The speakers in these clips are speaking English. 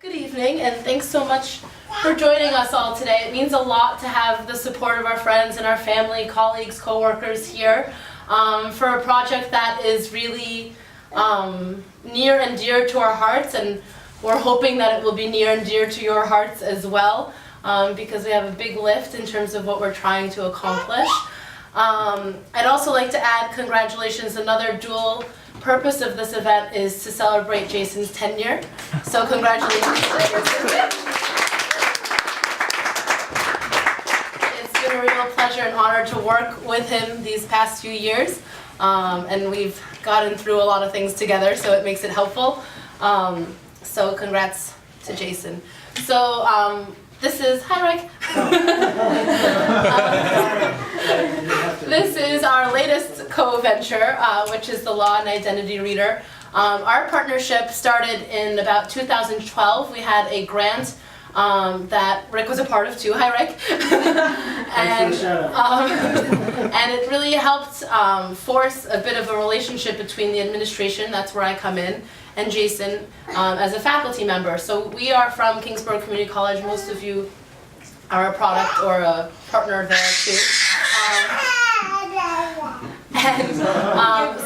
Good evening, and thanks so much for joining us all today. It means a lot to have the support of our friends and our family, colleagues, co-workers here for a project that is really near and dear to our hearts, and we're hoping that it will be near and dear to your hearts as well, because we have a big lift in terms of what we're trying to accomplish. I'd also like to add congratulations. Another dual purpose of this event is to celebrate Jason's tenure. So congratulations to Jason. It's been a real pleasure and honor to work with him these past few years. And we've gotten through a lot of things together, so it makes it helpful. So congrats to Jason. So this is, hi Rick. This is our latest co-venture, which is the Law and Identity Reader. Our partnership started in about 2012. We had a grant that Rick was a part of too. Hi Rick. And it really helped force a bit of a relationship between the administration, that's where I come in, and Jason as a faculty member. So we are from Kingsborough Community College. Most of you are a product or a partner there too.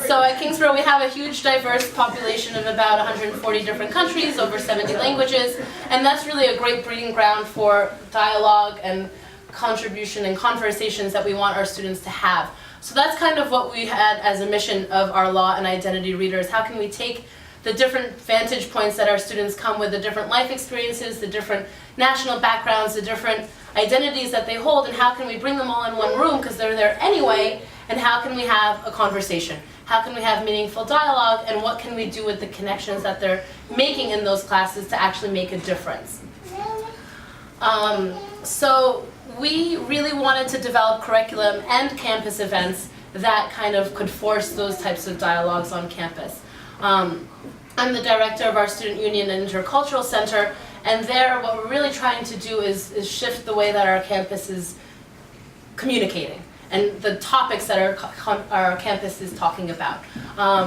So at Kingsborough we have a huge diverse population of about 140 different countries, over 70 languages, and that's really a great breeding ground for dialogue and contribution and conversations that we want our students to have. So that's kind of what we had as a mission of our Law and Identity Readers. How can we take the different vantage points that our students come with, the different life experiences, the different national backgrounds, the different identities that they hold, and how can we bring them all in one room because they're there anyway, and how can we have a conversation? How can we have meaningful dialogue, and what can we do with the connections that they're making in those classes to actually make a difference? So we really wanted to develop curriculum and campus events that kind of could force those types of dialogues on campus. I'm the director of our Student Union and Intercultural Center, and there what we're really trying to do is shift the way that our campus is communicating and the topics that our campus is talking about.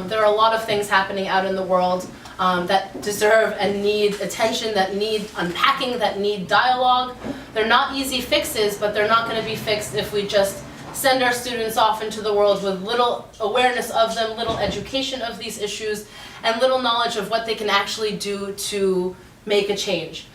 There are a lot of things happening out in the world that deserve and need attention, that need unpacking, that need dialogue. They're not easy fixes, but they're not going to be fixed if we just send our students off into the world with little awareness of them, little education of these issues, and little knowledge of what they can actually do to make a change.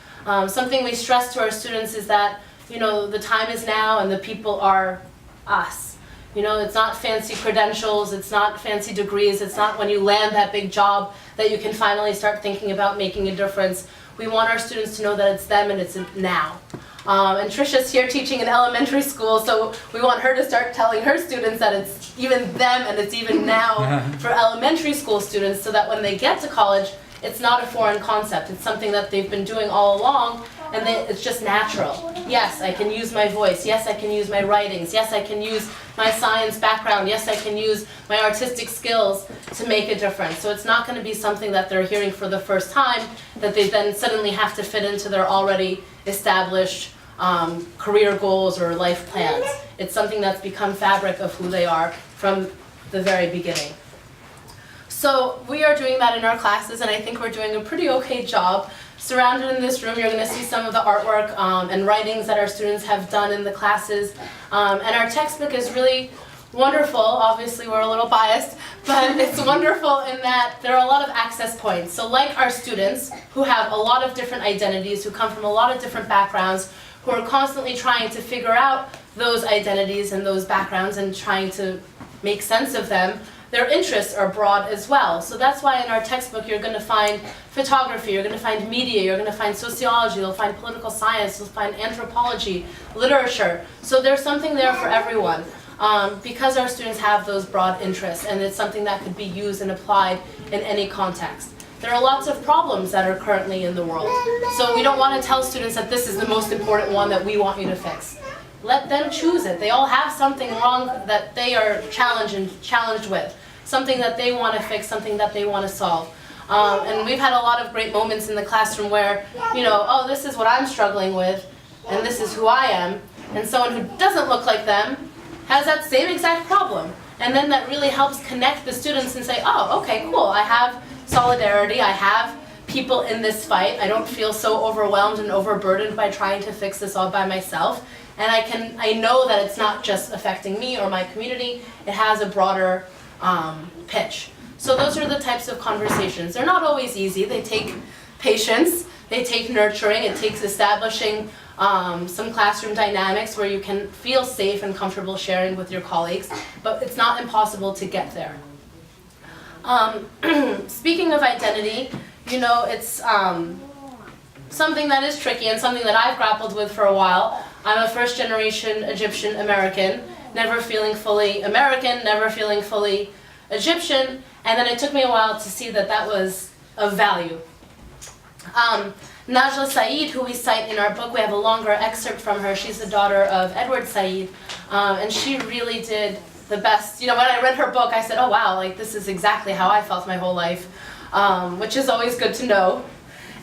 Something we stress to our students is that, you know, the time is now and the people are us. You know, it's not fancy credentials, it's not fancy degrees, it's not when you land that big job that you can finally start thinking about making a difference. We want our students to know that it's them and it's now. And Trisha's here teaching in elementary school, so we want her to start telling her students that it's even them and it's even now for elementary school students, so that when they get to college, it's not a foreign concept. It's something that they've been doing all along, and it's just natural. Yes, I can use my voice. Yes, I can use my writings. Yes, I can use my science background. Yes, I can use my artistic skills to make a difference. So it's not going to be something that they're hearing for the first time, that they then suddenly have to fit into their already established career goals or life plans. It's something that's become fabric of who they are from the very beginning. So we are doing that in our classes, and I think we're doing a pretty okay job. Surrounded in this room, you're going to see some of the artwork and writings that our students have done in the classes. And our textbook is really wonderful. Obviously, we're a little biased, but it's wonderful in that there are a lot of access points. So like our students, who have a lot of different identities, who come from a lot of different backgrounds, who are constantly trying to figure out those identities and those backgrounds and trying to make sense of them, their interests are broad as well. So that's why in our textbook you're going to find photography, you're going to find media, you're going to find sociology, you'll find political science, you'll find anthropology, literature. So there's something there for everyone, because our students have those broad interests, and it's something that could be used and applied in any context. There are lots of problems that are currently in the world. So we don't want to tell students that this is the most important one that we want you to fix. Let them choose it. They all have something wrong that they are challenged with. Something that they want to fix, something that they want to solve. And we've had a lot of great moments in the classroom where, you know, oh, this is what I'm struggling with, and this is who I am. And someone who doesn't look like them has that same exact problem. And then that really helps connect the students and say, oh, okay, cool, I have solidarity, I have people in this fight. I don't feel so overwhelmed and overburdened by trying to fix this all by myself. And I know that it's not just affecting me or my community, it has a broader pitch. So those are the types of conversations. They're not always easy. They take patience, they take nurturing, it takes establishing some classroom dynamics where you can feel safe and comfortable sharing with your colleagues, but it's not impossible to get there. Speaking of identity, you know, it's something that is tricky and something that I've grappled with for a while. I'm a first-generation Egyptian American, never feeling fully American, never feeling fully Egyptian, and then it took me a while to see that that was of value. Najla Saeed, who we cite in our book, we have a longer excerpt from her. She's the daughter of Edward Said, and she really did the best. You know, when I read her book, I said, oh wow, like this is exactly how I felt my whole life, which is always good to know.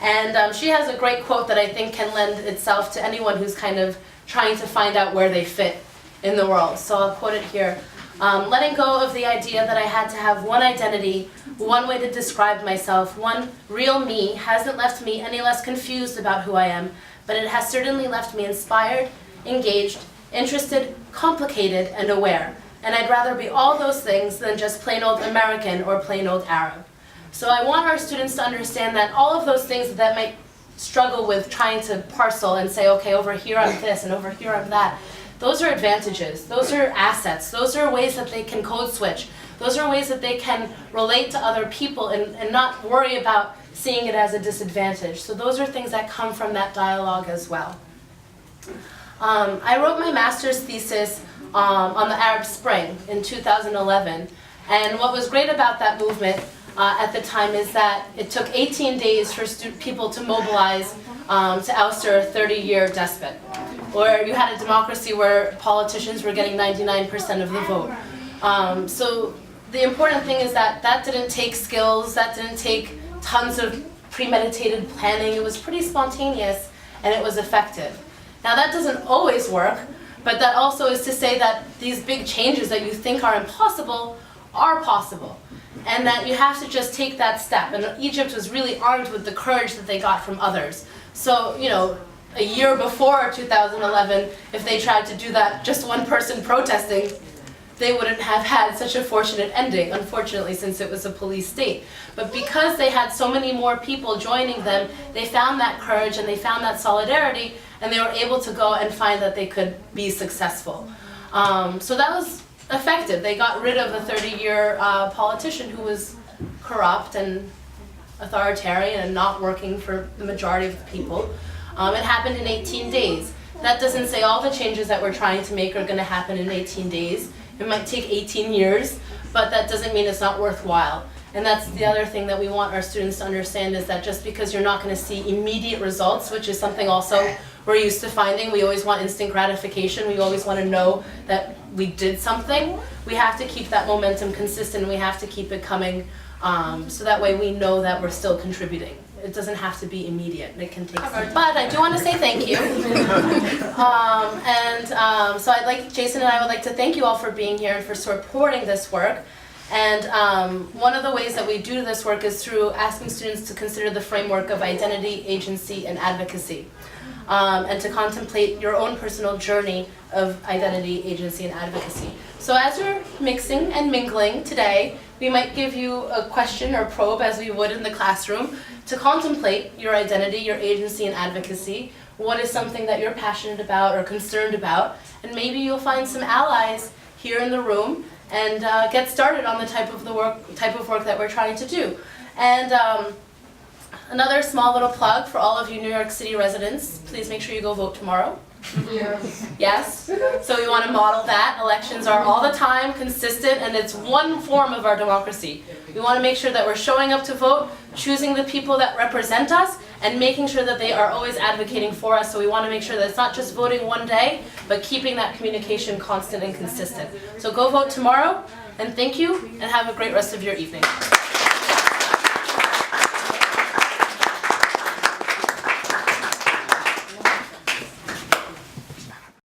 And she has a great quote that I think can lend itself to anyone who's kind of trying to find out where they fit in the world. So I'll quote it here. Letting go of the idea that I had to have one identity, one way to describe myself, one real me, hasn't left me any less confused about who I am, but it has certainly left me inspired, engaged, interested, complicated, and aware. And I'd rather be all those things than just plain old American or plain old Arab. So I want our students to understand that all of those things that might struggle with trying to parcel and say, okay, over here I'm this and over here I'm that, those are advantages, those are assets, those are ways that they can code switch, those are ways that they can relate to other people and not worry about seeing it as a disadvantage. So those are things that come from that dialogue as well. I wrote my master's thesis on the Arab Spring in 2011, and what was great about that movement at the time is that it took 18 days for people to mobilize to ouster a 30-year despot, where you had a democracy where politicians were getting 99% of the vote. So the important thing is that that didn't take skills, that didn't take tons of premeditated planning. It was pretty spontaneous and it was effective. Now that doesn't always work, but that also is to say that these big changes that you think are impossible are possible, and that you have to just take that step. And Egypt was really armed with the courage that they got from others. So, you know, a year before 2011, if they tried to do that, just one person protesting, they wouldn't have had such a fortunate ending, unfortunately, since it was a police state. But because they had so many more people joining them, they found that courage and they found that solidarity, and they were able to go and find that they could be successful. So that was effective. They got rid of a 30-year politician who was corrupt and authoritarian and not working for the majority of the people. It happened in 18 days. That doesn't say all the changes that we're trying to make are going to happen in 18 days. It might take 18 years, but that doesn't mean it's not worthwhile. And that's the other thing that we want our students to understand, is that just because you're not going to see immediate results, which is something also we're used to finding, we always want instant gratification, we always want to know that we did something, we have to keep that momentum consistent, we have to keep it coming, so that way we know that we're still contributing. It doesn't have to be immediate, it can take some. But I do want to say thank you. So Jason and I would like to thank you all for being here and for supporting this work. And one of the ways that we do this work is through asking students to consider the framework of identity, agency, and advocacy. And to contemplate your own personal journey of identity, agency, and advocacy. So as you're mixing and mingling today, we might give you a question or probe, as we would in the classroom, to contemplate your identity, your agency, and advocacy. What is something that you're passionate about or concerned about? And maybe you'll find some allies here in the room and get started on the type of work that we're trying to do. And another small little plug for all of you New York City residents, please make sure you go vote tomorrow. Yes. Yes? So we want to model that. Elections are all the time, consistent, and it's one form of our democracy. We want to make sure that we're showing up to vote, choosing the people that represent us, and making sure that they are always advocating for us. So we want to make sure that it's not just voting one day, but keeping that communication constant and consistent. So go vote tomorrow, and thank you, and have a great rest of your evening.